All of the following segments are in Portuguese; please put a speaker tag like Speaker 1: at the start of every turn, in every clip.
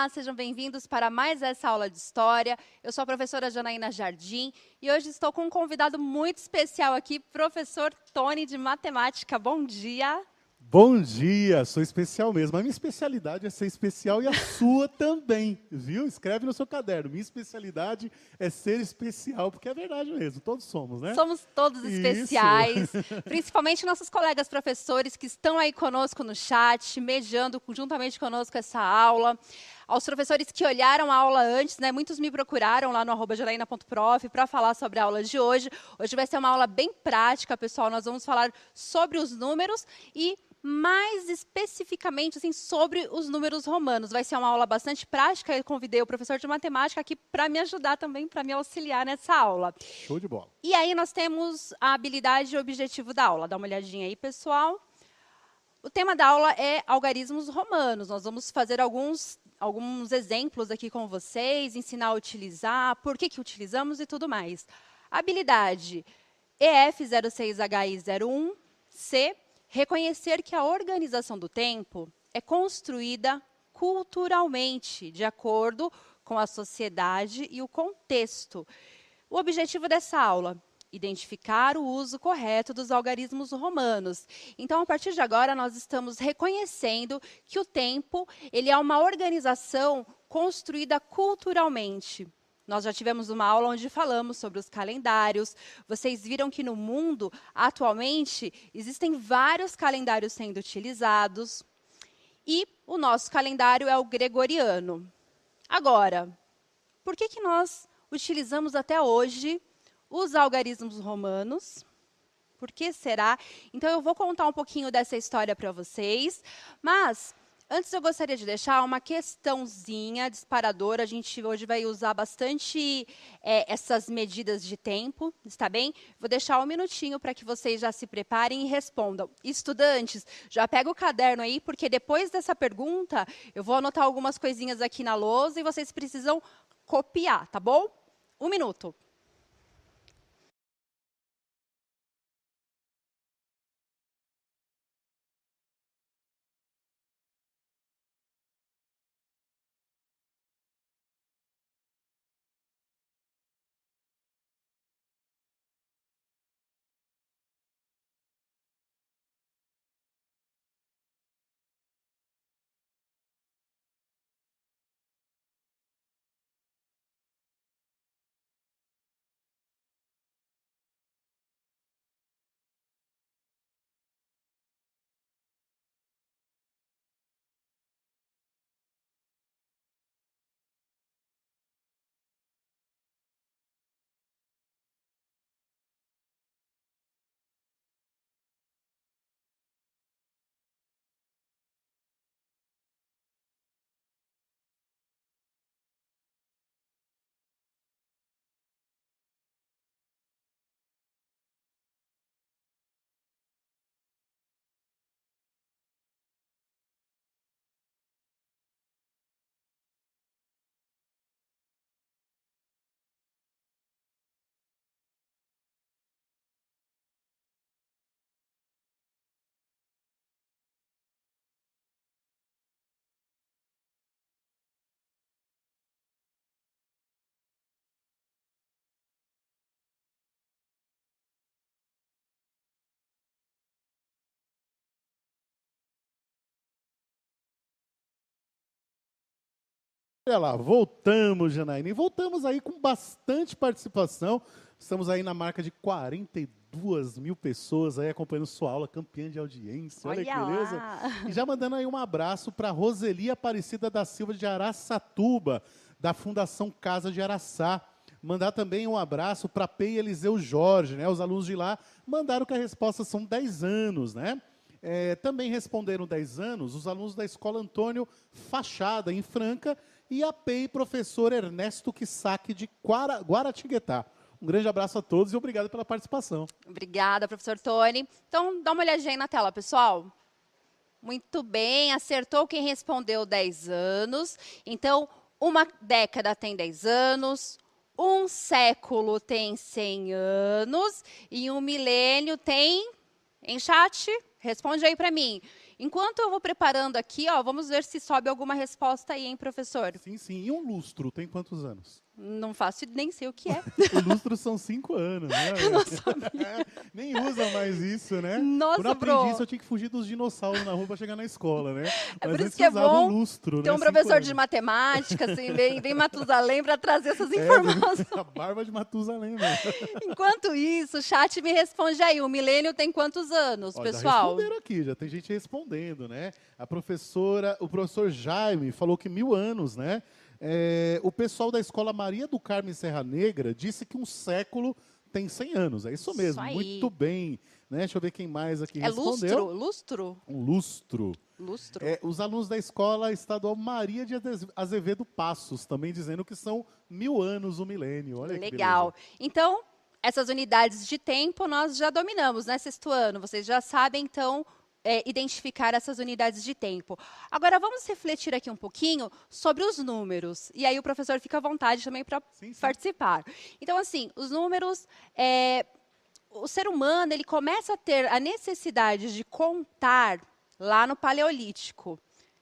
Speaker 1: Olá, sejam bem-vindos para mais essa aula de História. Eu sou a professora Janaína Jardim e hoje estou com um convidado muito especial aqui, professor Tony de Matemática. Bom dia!
Speaker 2: Bom dia, sou especial mesmo. A minha especialidade é ser especial e a sua também, viu? Escreve no seu caderno. Minha especialidade é ser especial, porque é verdade mesmo, todos somos, né?
Speaker 1: Somos todos
Speaker 2: Isso.
Speaker 1: especiais, principalmente nossos colegas professores que estão aí conosco no chat, mediando juntamente conosco essa aula. Aos professores que olharam a aula antes, né? Muitos me procuraram lá no @janaina.prof para falar sobre a aula de hoje. Hoje vai ser uma aula bem prática, pessoal. Nós vamos falar sobre os números e mais especificamente assim, sobre os números romanos. Vai ser uma aula bastante prática. Eu convidei o professor de matemática aqui para me ajudar também, para me auxiliar nessa aula.
Speaker 2: Show de bola.
Speaker 1: E aí nós temos a habilidade e o objetivo da aula. Dá uma olhadinha aí, pessoal. O tema da aula é algarismos romanos. Nós vamos fazer alguns exemplos aqui com vocês, ensinar a utilizar, por que utilizamos e tudo mais. Habilidade EF06HI01C. Reconhecer que a organização do tempo é construída culturalmente, de acordo com a sociedade e o contexto. O objetivo dessa aula: identificar o uso correto dos algarismos romanos. Então, a partir de agora, nós estamos reconhecendo que o tempo ele é uma organização construída culturalmente. Nós já tivemos uma aula onde falamos sobre os calendários. Vocês viram que no mundo, atualmente, existem vários calendários sendo utilizados. E o nosso calendário é o gregoriano. Agora, por que nós utilizamos até hoje os algarismos romanos? Por que será? Então, eu vou contar um pouquinho dessa história para vocês, mas antes eu gostaria de deixar uma questãozinha disparadora. A gente hoje vai usar bastante essas medidas de tempo, está bem? Vou deixar um minutinho para que vocês já se preparem e respondam. Estudantes, já pega o caderno aí, porque depois dessa pergunta, eu vou anotar algumas coisinhas aqui na lousa e vocês precisam copiar, tá bom? 1 minuto.
Speaker 2: Olha lá, voltamos, Janaína. E voltamos aí com bastante participação. Estamos aí na marca de 42 mil pessoas aí acompanhando sua aula, campeã de audiência. Olha que beleza.
Speaker 1: Lá.
Speaker 2: E já mandando aí um abraço para Roseli Aparecida da Silva de Araçatuba, da Fundação Casa de Araçá. Mandar também um abraço para Pei Eliseu Jorge, né? Os alunos de lá mandaram que a resposta são 10 anos, né? Também responderam 10 anos os alunos da Escola Antônio Fachada, em Franca, e a PEI professor Ernesto Kisaki, de Guaratinguetá. Um grande abraço a todos e obrigado pela participação.
Speaker 1: Obrigada, professor Tony. Então, dá uma olhadinha aí na tela, pessoal. Muito bem, acertou quem respondeu 10 anos. Então, uma década tem 10 anos, um século tem 100 anos e um milênio tem, em chat, responde aí para mim. Enquanto eu vou preparando aqui, ó, vamos ver se sobe alguma resposta aí, hein, professor?
Speaker 2: Sim, sim. E um lustro tem quantos anos?
Speaker 1: Não faço nem sei o que é.
Speaker 2: O lustro são 5 anos, né?
Speaker 1: Eu não sabia.
Speaker 2: Nem usa mais isso, né?
Speaker 1: Nossa,
Speaker 2: Quando eu aprendi
Speaker 1: Bro.
Speaker 2: isso, eu tinha que fugir dos dinossauros na rua para chegar na escola, né?
Speaker 1: É
Speaker 2: Mas
Speaker 1: por isso
Speaker 2: antes
Speaker 1: que é
Speaker 2: usava
Speaker 1: bom
Speaker 2: o lustro,
Speaker 1: ter
Speaker 2: né?
Speaker 1: um
Speaker 2: 5
Speaker 1: professor de
Speaker 2: anos.
Speaker 1: matemática, assim, bem Matusalém, para trazer essas informações.
Speaker 2: A barba de Matusalém, né?
Speaker 1: Enquanto isso, o chat me responde aí, o milênio tem quantos anos,
Speaker 2: Ó, já
Speaker 1: pessoal?
Speaker 2: responderam aqui, já tem gente respondendo, né? O professor Jaime falou que 1000 anos, né? O pessoal da escola Maria do Carmo Serra Negra disse que um século tem 100 anos. É isso mesmo,
Speaker 1: aí.
Speaker 2: muito bem. Né? Deixa eu ver quem mais aqui
Speaker 1: É
Speaker 2: respondeu.
Speaker 1: lustro?
Speaker 2: Um lustro.
Speaker 1: Lustro.
Speaker 2: Os alunos da escola estadual Maria de Azevedo Passos, também dizendo que são 1000 anos o milênio. Olha que
Speaker 1: Legal.
Speaker 2: beleza.
Speaker 1: Então, essas unidades de tempo nós já dominamos, né, sexto ano? Vocês já sabem, então, identificar essas unidades de tempo. Agora, vamos refletir aqui um pouquinho sobre os números. E aí o professor fica à vontade também para participar. Então, assim, os números... o ser humano, ele começa a ter a necessidade de contar lá no Paleolítico.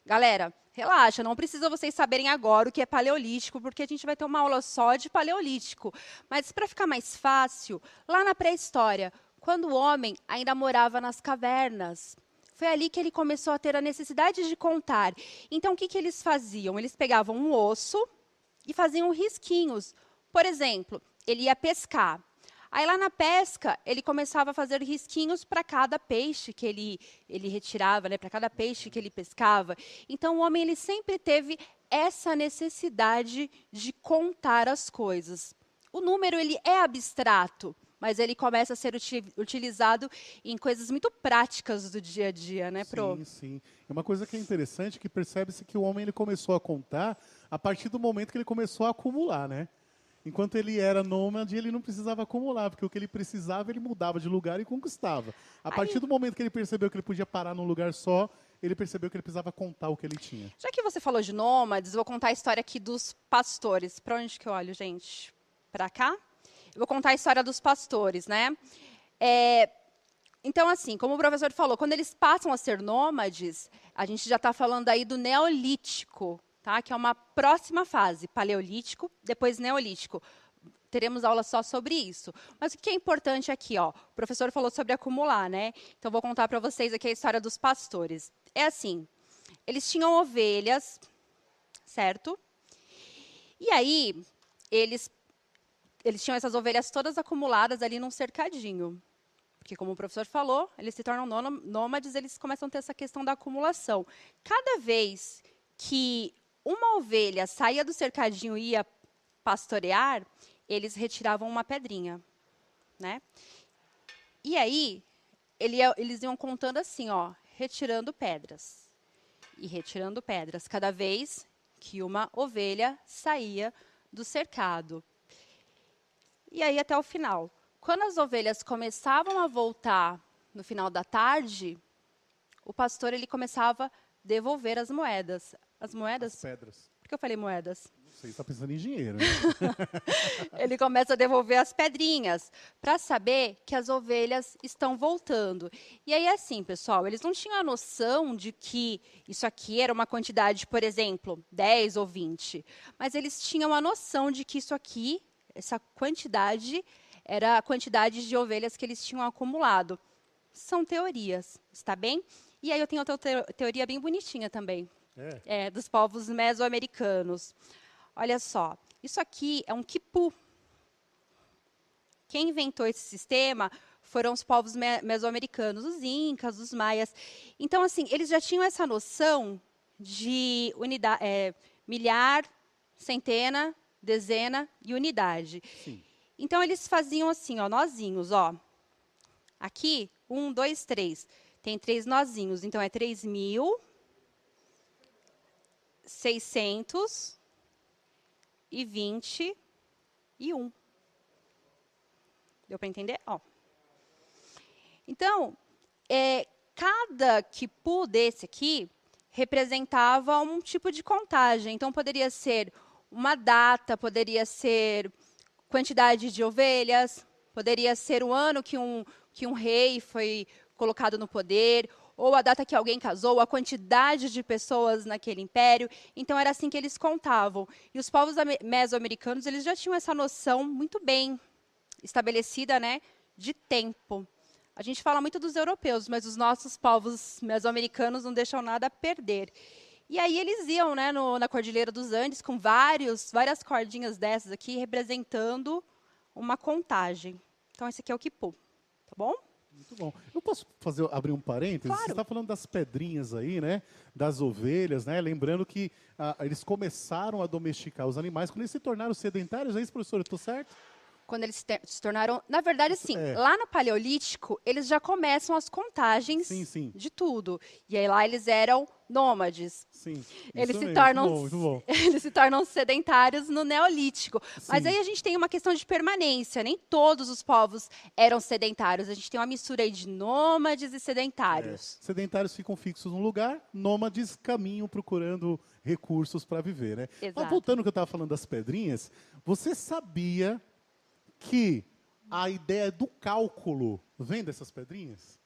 Speaker 1: Galera, relaxa, não precisa vocês saberem agora o que é Paleolítico, porque a gente vai ter uma aula só de Paleolítico. Mas, para ficar mais fácil, lá na pré-história, quando o homem ainda morava nas cavernas, foi ali que ele começou a ter a necessidade de contar. Então, o que eles faziam? Eles pegavam um osso e faziam risquinhos. Por exemplo, ele ia pescar. Aí, lá na pesca, ele começava a fazer risquinhos para cada peixe que ele retirava, né, para cada peixe que ele pescava. Então, o homem ele sempre teve essa necessidade de contar as coisas. O número ele é abstrato, mas ele começa a ser utilizado em coisas muito práticas do dia a dia, né, Pro?
Speaker 2: Sim, sim. É uma coisa que é interessante, que percebe-se que o homem ele começou a contar a partir do momento que ele começou a acumular, né? Enquanto ele era nômade, ele não precisava acumular, porque o que ele precisava, ele mudava de lugar e conquistava. A partir do momento que ele percebeu que ele podia parar num lugar só, ele percebeu que ele precisava contar o que ele tinha.
Speaker 1: Já que você falou de nômades, vou contar a história aqui dos pastores. Para onde que eu olho, gente? Para cá? Eu vou contar a história dos pastores, né? Então, assim, como o professor falou, quando eles passam a ser nômades, a gente já está falando aí do Neolítico, tá? Que é uma próxima fase, Paleolítico, depois Neolítico. Teremos aula só sobre isso. Mas o que é importante aqui, ó, o professor falou sobre acumular, né? Então, vou contar para vocês aqui a história dos pastores. É assim, eles tinham ovelhas, certo? E aí, eles tinham essas ovelhas todas acumuladas ali num cercadinho. Porque, como o professor falou, eles se tornam nômades, eles começam a ter essa questão da acumulação. Cada vez que uma ovelha saía do cercadinho e ia pastorear, eles retiravam uma pedrinha, né? E aí, eles iam contando assim, ó, retirando pedras. E retirando pedras, cada vez que uma ovelha saía do cercado. E aí, até o final. Quando as ovelhas começavam a voltar no final da tarde, o pastor ele começava a devolver as moedas. As moedas?
Speaker 2: As pedras.
Speaker 1: Por que eu falei moedas?
Speaker 2: Você está pensando em dinheiro, né?
Speaker 1: Ele começa a devolver as pedrinhas, para saber que as ovelhas estão voltando. E aí, assim, pessoal, eles não tinham a noção de que isso aqui era uma quantidade, por exemplo, 10 ou 20. Mas eles tinham a noção de que isso aqui, essa quantidade, era a quantidade de ovelhas que eles tinham acumulado. São teorias, está bem? E aí eu tenho outra teoria bem bonitinha também. Dos povos mesoamericanos. Olha só, isso aqui é um quipu. Quem inventou esse sistema foram os povos mesoamericanos, os incas, os maias. Então, assim, eles já tinham essa noção de milhar, centena, dezena e unidade.
Speaker 2: Sim.
Speaker 1: Então, eles faziam assim, ó, nozinhos, ó. Aqui, 1, 2, 3. Tem 3 nozinhos, então é 3.621. Deu para entender? Ó. Então, cada quipu desse aqui representava um tipo de contagem. Então, poderia ser uma data, poderia ser quantidade de ovelhas, poderia ser o ano que um rei foi colocado no poder, ou a data que alguém casou, a quantidade de pessoas naquele império. Então, era assim que eles contavam. E os povos mesoamericanos, eles já tinham essa noção muito bem estabelecida, né, de tempo. A gente fala muito dos europeus, mas os nossos povos mesoamericanos não deixam nada a perder. E aí eles iam, né, na Cordilheira dos Andes com várias cordinhas dessas aqui, representando uma contagem. Então, esse aqui é o quipu, tá bom?
Speaker 2: Muito bom. Eu posso abrir um parênteses?
Speaker 1: Claro.
Speaker 2: Você está falando das pedrinhas aí, né? Das ovelhas, né? Lembrando que eles começaram a domesticar os animais quando eles se tornaram sedentários, é isso, professor? Eu estou certo?
Speaker 1: Quando eles se tornaram... Na verdade, sim,
Speaker 2: É.
Speaker 1: lá no Paleolítico, eles já começam as contagens
Speaker 2: Sim.
Speaker 1: de tudo. E aí lá eles eram nômades.
Speaker 2: Sim.
Speaker 1: Eles
Speaker 2: isso
Speaker 1: se
Speaker 2: mesmo.
Speaker 1: tornam
Speaker 2: Muito bom.
Speaker 1: eles se tornam sedentários no Neolítico. Mas
Speaker 2: Sim.
Speaker 1: aí a gente tem uma questão de permanência. Nem todos os povos eram sedentários. A gente tem uma mistura aí de nômades e sedentários.
Speaker 2: Sedentários ficam fixos num lugar, nômades caminham procurando recursos para viver, né?
Speaker 1: Exato.
Speaker 2: Mas voltando ao que eu estava falando das pedrinhas, você sabia que a ideia do cálculo vem dessas pedrinhas?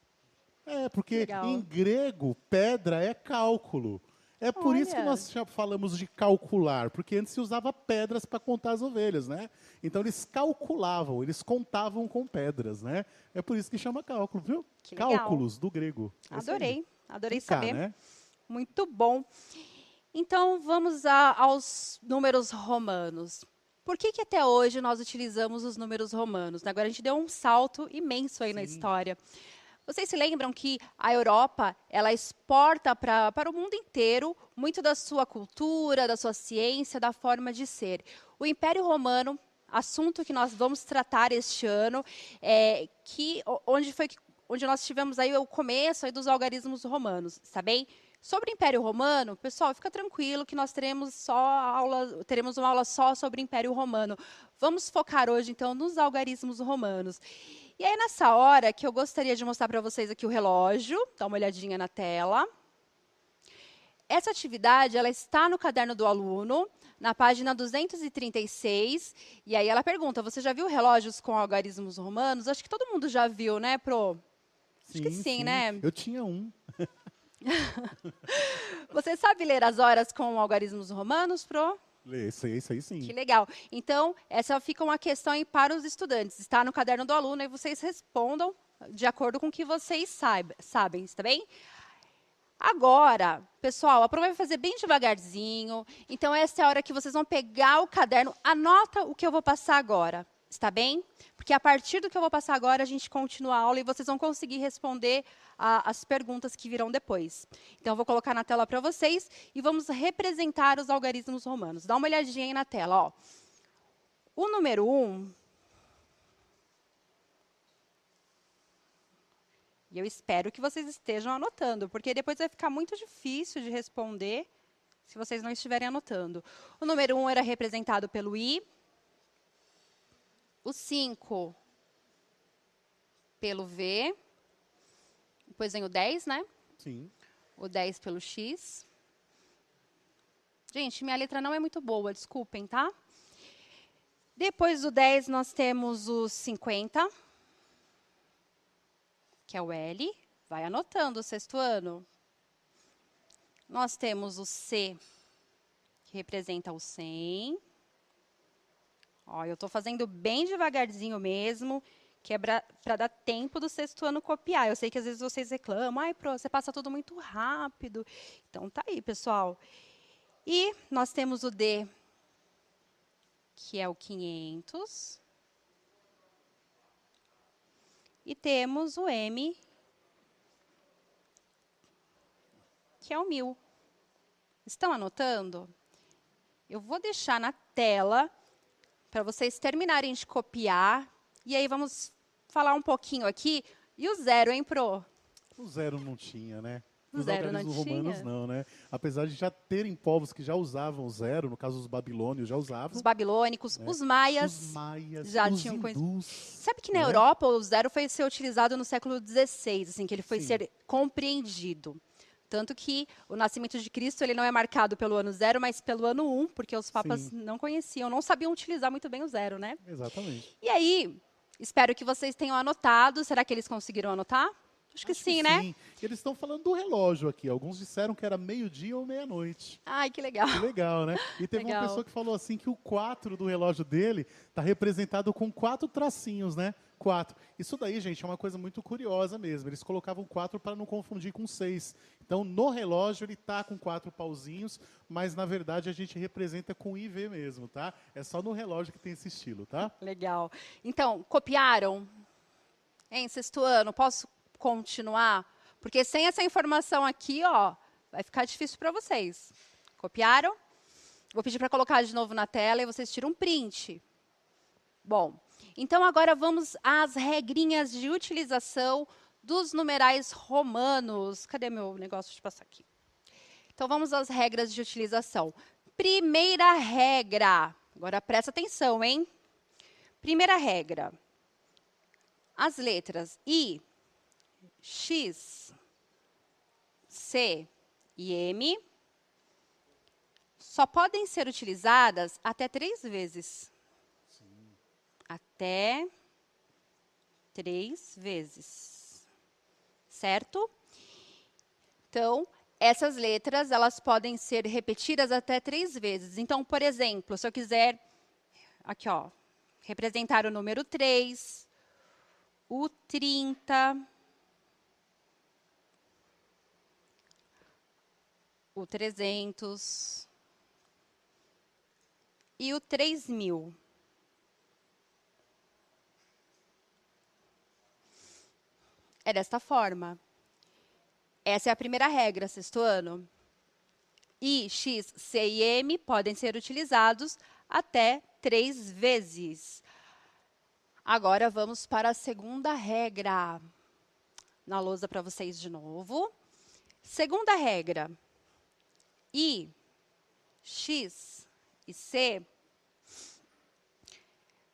Speaker 2: É, porque
Speaker 1: Legal.
Speaker 2: em grego, pedra é cálculo. É por isso que
Speaker 1: Olha.
Speaker 2: nós já falamos de calcular, porque antes se usava pedras para contar as ovelhas, né? Então eles calculavam, eles contavam com pedras, né? É por isso que chama cálculo, viu?
Speaker 1: Que legal.
Speaker 2: Cálculos do grego. É isso aí.
Speaker 1: Adorei
Speaker 2: Com K,
Speaker 1: saber.
Speaker 2: né?
Speaker 1: Muito bom. Então, vamos aos números romanos. Por que até hoje nós utilizamos os números romanos? Agora a gente deu um salto imenso aí na história. Vocês se lembram que a Europa, ela exporta para o mundo inteiro muito da sua cultura, da sua ciência, da forma de ser. O Império Romano, assunto que nós vamos tratar este ano, onde nós tivemos aí o começo aí dos algarismos romanos, está bem? Sobre o Império Romano, pessoal, fica tranquilo que nós teremos uma aula só sobre o Império Romano. Vamos focar hoje, então, nos algarismos romanos. E aí, nessa hora, que eu gostaria de mostrar para vocês aqui o relógio, dá uma olhadinha na tela. Essa atividade, ela está no caderno do aluno, na página 236, e aí ela pergunta, você já viu relógios com algarismos romanos? Acho que todo mundo já viu, né, Pro? Acho que sim, né?
Speaker 2: Eu tinha um.
Speaker 1: Você sabe ler as horas com algarismos romanos, Pro?
Speaker 2: Isso aí sim.
Speaker 1: Que legal. Então, essa fica uma questão aí para os estudantes. Está no caderno do aluno e vocês respondam de acordo com o que vocês sabem, está bem? Agora, pessoal, a prova vai fazer bem devagarzinho. Então, essa é a hora que vocês vão pegar o caderno. Anota o que eu vou passar agora, está bem? Porque a partir do que eu vou passar agora, a gente continua a aula e vocês vão conseguir responder as perguntas que virão depois. Então, eu vou colocar na tela para vocês e vamos representar os algarismos romanos. Dá uma olhadinha aí na tela. Ó. O número 1... E eu espero que vocês estejam anotando, porque depois vai ficar muito difícil de responder se vocês não estiverem anotando. O número 1 era representado pelo I. O 5 pelo V. Depois vem o 10, né?
Speaker 2: Sim.
Speaker 1: O 10 pelo X. Gente, minha letra não é muito boa, desculpem, tá? Depois do 10, nós temos o 50, que é o L. Vai anotando o sexto ano. Nós temos o C, que representa o 100. Ó, eu estou fazendo bem devagarzinho mesmo, que é para dar tempo do sexto ano copiar. Eu sei que às vezes vocês reclamam, ai, Pro, você passa tudo muito rápido. Então, tá aí, pessoal. E nós temos o D, que é o 500. E temos o M, que é o 1000. Estão anotando? Eu vou deixar na tela para vocês terminarem de copiar. E aí vamos falar um pouquinho aqui. E o 0, hein, Pro?
Speaker 2: O 0 não tinha, né?
Speaker 1: O
Speaker 2: Os
Speaker 1: 0 não
Speaker 2: algarismos romanos
Speaker 1: tinha?
Speaker 2: não, né? Apesar de já terem povos que já usavam o 0, no caso os babilônios já usavam.
Speaker 1: Os babilônicos, os maias.
Speaker 2: Os maias,
Speaker 1: já
Speaker 2: os
Speaker 1: tinham coisa.
Speaker 2: hindus.
Speaker 1: Sabe que na
Speaker 2: né?
Speaker 1: Europa o 0 foi ser utilizado no século XVI, assim, que ele foi
Speaker 2: Sim.
Speaker 1: ser compreendido. Tanto que o nascimento de Cristo ele não é marcado pelo ano 0, mas pelo ano 1, porque os papas
Speaker 2: Sim.
Speaker 1: não conheciam, não sabiam utilizar muito bem o 0, né?
Speaker 2: Exatamente.
Speaker 1: E aí, espero que vocês tenham anotado. Será que eles conseguiram anotar? Acho que sim, né?
Speaker 2: Sim. Eles estão falando do relógio aqui. Alguns disseram que era meio-dia ou meia-noite.
Speaker 1: Ai, que legal.
Speaker 2: Que legal, né? E teve uma
Speaker 1: Legal.
Speaker 2: pessoa que falou assim que o 4 do relógio dele está representado com 4 tracinhos, né? 4. Isso daí, gente, é uma coisa muito curiosa mesmo. Eles colocavam 4 para não confundir com 6. Então, no relógio, ele tá com 4 pauzinhos, mas, na verdade, a gente representa com IV mesmo, tá? É só no relógio que tem esse estilo, tá?
Speaker 1: Legal. Então, copiaram? Hein, sexto ano, posso continuar? Porque sem essa informação aqui, ó, vai ficar difícil para vocês. Copiaram? Vou pedir para colocar de novo na tela e vocês tiram um print. Bom, então agora vamos às regrinhas de utilização dos numerais romanos. Cadê meu negócio de passar aqui? Então vamos às regras de utilização. Primeira regra. Agora presta atenção, hein? Primeira regra. As letras I, X, C e M só podem ser utilizadas até 3 vezes. Sim. Até 3 vezes. Certo? Então, essas letras, elas podem ser repetidas até 3 vezes. Então, por exemplo, se eu quiser, aqui, ó, representar o número 3, o 30, o 300 e o 3000. É desta forma. Essa é a primeira regra, sexto ano. I, X, C e M podem ser utilizados até 3 vezes. Agora, vamos para a segunda regra. Na lousa para vocês de novo. Segunda regra. I, X e C.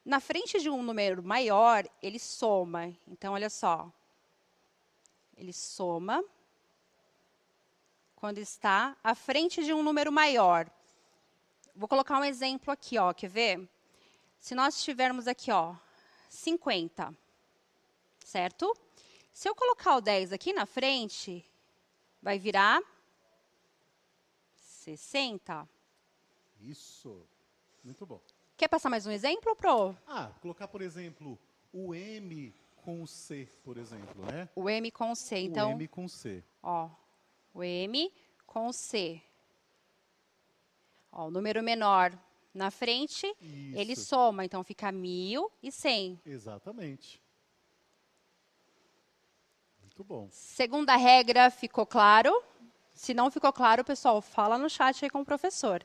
Speaker 1: Na frente de um número maior, ele soma. Então, olha só. Ele soma quando está à frente de um número maior. Vou colocar um exemplo aqui, ó, quer ver? Se nós tivermos aqui, ó, 50, certo? Se eu colocar o 10 aqui na frente, vai virar 60.
Speaker 2: Isso. Muito bom.
Speaker 1: Quer passar mais um exemplo, Pro?
Speaker 2: Colocar, por exemplo, o M com o C, por exemplo, né?
Speaker 1: O M com o C, então...
Speaker 2: O M com C.
Speaker 1: Ó, o M com o C. Ó, o número menor na frente,
Speaker 2: Isso.
Speaker 1: ele soma, então fica 1000 e 100.
Speaker 2: Exatamente. Muito bom.
Speaker 1: Segunda regra, ficou claro? Se não ficou claro, pessoal, fala no chat aí com o professor.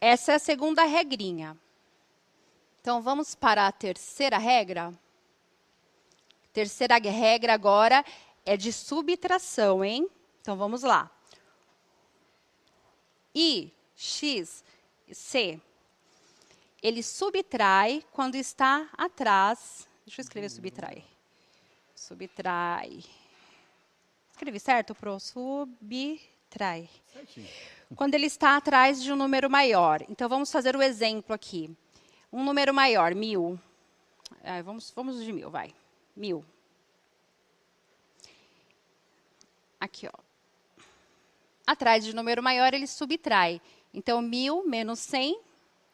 Speaker 1: Essa é a segunda regrinha. Então, vamos para a terceira regra. Terceira regra agora é de subtração, hein? Então, vamos lá. I, X e C. Ele subtrai quando está atrás. Deixa eu escrever subtrai. Subtrai. Escrevi certo, Pro? Subtrai.
Speaker 2: Certinho.
Speaker 1: Quando ele está atrás de um número maior. Então, vamos fazer o exemplo aqui. Um número maior, 1000. Vamos de 1000, vai. 1000. Aqui, ó. Atrás de um número maior, ele subtrai. Então, 1000 menos 100,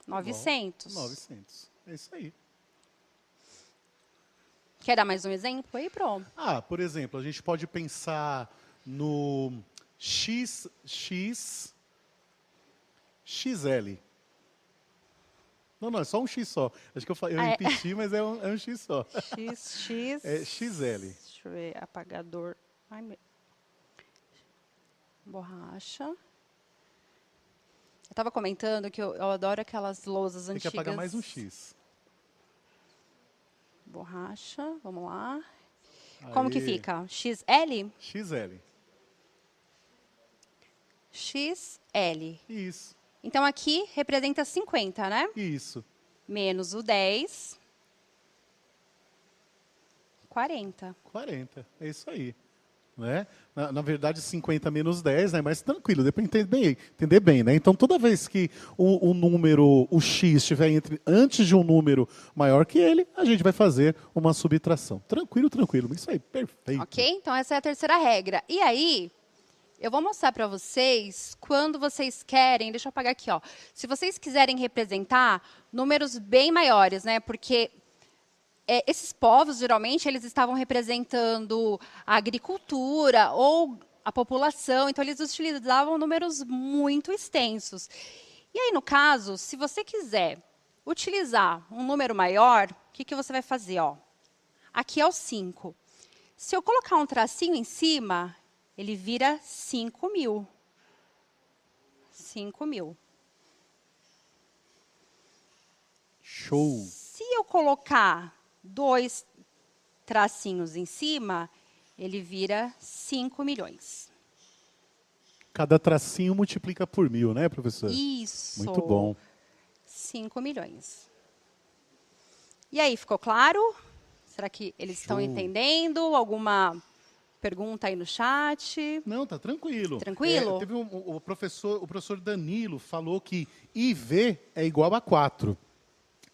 Speaker 1: 900.
Speaker 2: 900. É isso aí.
Speaker 1: Quer dar mais um exemplo aí, Pro?
Speaker 2: Por exemplo, a gente pode pensar no XL. Não, é só um X só. Acho que eu repeti, mas é um X só.
Speaker 1: XX.
Speaker 2: É XL.
Speaker 1: Deixa eu ver, apagador. Borracha. Eu estava comentando que eu adoro aquelas lousas
Speaker 2: Tem
Speaker 1: antigas.
Speaker 2: que apagar mais um X.
Speaker 1: Borracha, vamos lá.
Speaker 2: Aí.
Speaker 1: Como que fica? XL?
Speaker 2: XL.
Speaker 1: XL.
Speaker 2: Isso.
Speaker 1: Então, aqui representa 50, né?
Speaker 2: Isso.
Speaker 1: Menos o 10. 40.
Speaker 2: 40. É isso aí. né? Na verdade, 50 menos 10, né? Mas tranquilo, deu para entender bem, né? Então, toda vez que o número, o x, estiver antes de um número maior que ele, a gente vai fazer uma subtração. Tranquilo, tranquilo. Isso aí, perfeito.
Speaker 1: Ok? Então, essa é a terceira regra. E aí, eu vou mostrar para vocês, quando vocês querem, deixa eu apagar aqui, ó. Se vocês quiserem representar números bem maiores, né? Porque esses povos, geralmente, eles estavam representando a agricultura ou a população, então eles utilizavam números muito extensos. E aí, no caso, se você quiser utilizar um número maior, o que você vai fazer? Ó? Aqui é o 5. Se eu colocar um tracinho em cima, ele vira 5.000. 5.000.
Speaker 2: Show.
Speaker 1: Se eu colocar 2 tracinhos em cima, ele vira 5 milhões.
Speaker 2: Cada tracinho multiplica por 1.000, né, professor?
Speaker 1: Isso.
Speaker 2: Muito bom.
Speaker 1: 5 milhões. E aí, ficou claro? Será que eles estão entendendo? Alguma pergunta aí no chat?
Speaker 2: Não, tá tranquilo.
Speaker 1: Tranquilo?
Speaker 2: Teve o professor Danilo falou que IV é igual a 4.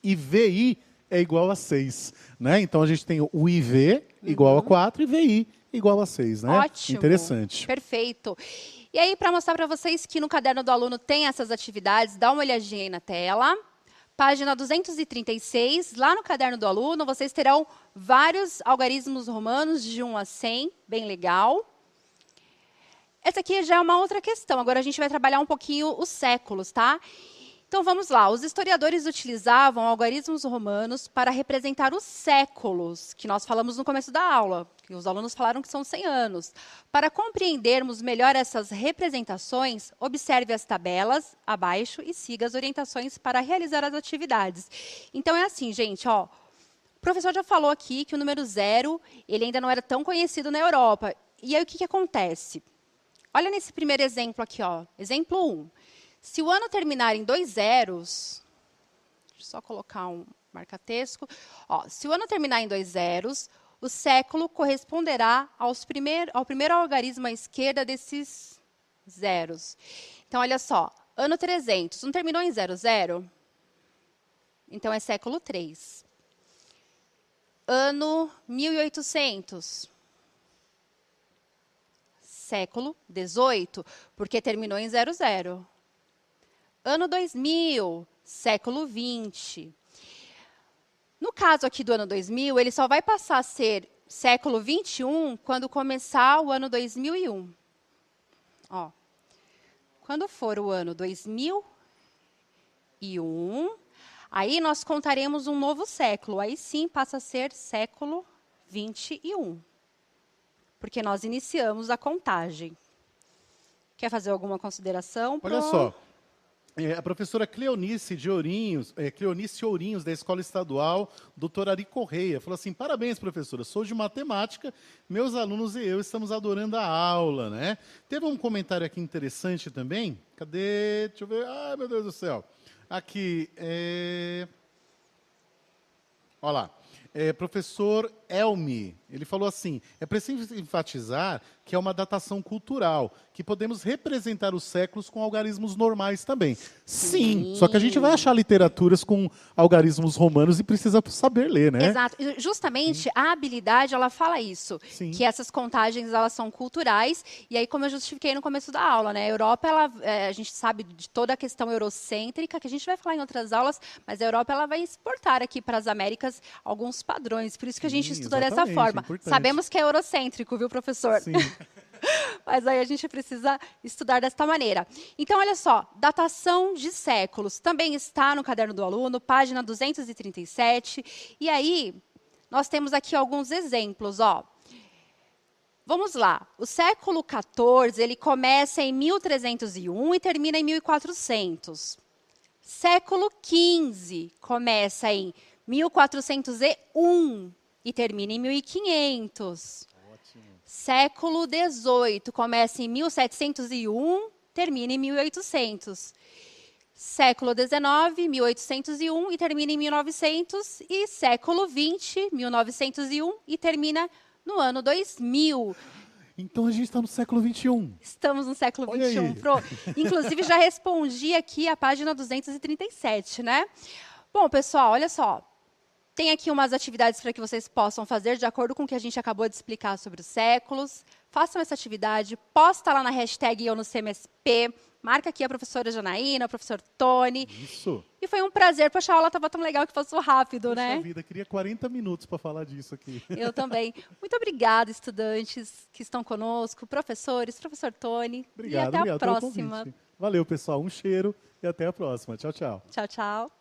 Speaker 2: E VI é igual a 6, né? Então, a gente tem o IV igual a 4 e VI igual a 6, né?
Speaker 1: Ótimo.
Speaker 2: Interessante.
Speaker 1: Perfeito. E aí, para mostrar para vocês que no caderno do aluno tem essas atividades, dá uma olhadinha aí na tela. Página 236, lá no caderno do aluno, vocês terão vários algarismos romanos de 1 a 100, bem legal. Essa aqui já é uma outra questão, agora a gente vai trabalhar um pouquinho os séculos, tá? Então, vamos lá. Os historiadores utilizavam algarismos romanos para representar os séculos, que nós falamos no começo da aula, que os alunos falaram que são 100 anos. Para compreendermos melhor essas representações, observe as tabelas abaixo e siga as orientações para realizar as atividades. Então, é assim, gente, ó. O professor já falou aqui que o número 0, ele ainda não era tão conhecido na Europa. E aí, o que acontece? Olha nesse primeiro exemplo aqui, ó. Exemplo 1. Se o ano terminar em 2 zeros, deixa eu só colocar um marca-texto. Se o ano terminar em 2 zeros, o século corresponderá ao primeiro algarismo à esquerda desses zeros. Então, olha só, ano 300, não terminou em 00? Então, é século 3. Ano 1800, século 18, porque terminou em 00. Ano 2000, século 20. No caso aqui do ano 2000, ele só vai passar a ser século 21 quando começar o ano 2001. Ó, quando for o ano 2001, aí nós contaremos um novo século. Aí sim passa a ser século 21. Porque nós iniciamos a contagem. Quer fazer alguma consideração?
Speaker 2: Olha só. A professora Cleonice Ourinhos, da Escola Estadual, doutora Ari Correia, falou assim: parabéns, professora, sou de matemática, meus alunos e eu estamos adorando a aula, né? Teve um comentário aqui interessante também. Cadê? Deixa eu ver. Ai, meu Deus do céu. Aqui. Olha lá. Professor Elmi, ele falou assim: é preciso enfatizar que é uma datação cultural, que podemos representar os séculos com algarismos normais também. Sim, só que a gente vai achar literaturas com algarismos romanos e precisa saber ler, né?
Speaker 1: Exato. Justamente a habilidade, ela fala isso, que essas contagens, elas são culturais, e aí, como eu justifiquei no começo da aula, né? A Europa, a gente sabe de toda a questão eurocêntrica, que a gente vai falar em outras aulas, mas a Europa, ela vai exportar aqui para as Américas alguns padrões, por isso que a gente estuda dessa forma.
Speaker 2: Importante.
Speaker 1: Sabemos que é eurocêntrico, viu, professor?
Speaker 2: Sim.
Speaker 1: Mas aí a gente precisa estudar desta maneira. Então, olha só, datação de séculos também está no caderno do aluno, página 237. E aí, nós temos aqui alguns exemplos, ó. Vamos lá. O século XIV, ele começa em 1301 e termina em 1400. Século XV começa em 1401 e termina em 1500. Século XVIII, começa em 1701, termina em 1800. Século XIX, 1801 e termina em 1900. E século XX, 1901 e termina no ano 2000.
Speaker 2: Então a gente está no século XXI.
Speaker 1: Estamos no século
Speaker 2: Olha
Speaker 1: XXI.
Speaker 2: aí.
Speaker 1: Inclusive, já respondi aqui a página 237, né? Bom, pessoal, olha só. Tem aqui umas atividades para que vocês possam fazer de acordo com o que a gente acabou de explicar sobre os séculos. Façam essa atividade, posta lá na hashtag Eu no CMSP, marca aqui a professora Janaína, o professor Tony.
Speaker 2: Isso.
Speaker 1: E foi um prazer. Poxa, a aula estava tão legal que passou rápido,
Speaker 2: Puxa
Speaker 1: né?
Speaker 2: vida, queria 40 minutos para falar disso aqui.
Speaker 1: Eu também. Muito obrigada, estudantes que estão conosco, professores, professor Tony.
Speaker 2: Obrigado,
Speaker 1: e até
Speaker 2: obrigado
Speaker 1: a
Speaker 2: pelo
Speaker 1: próxima.
Speaker 2: convite. Valeu, pessoal. Um cheiro e até a próxima. Tchau, tchau.
Speaker 1: Tchau, tchau.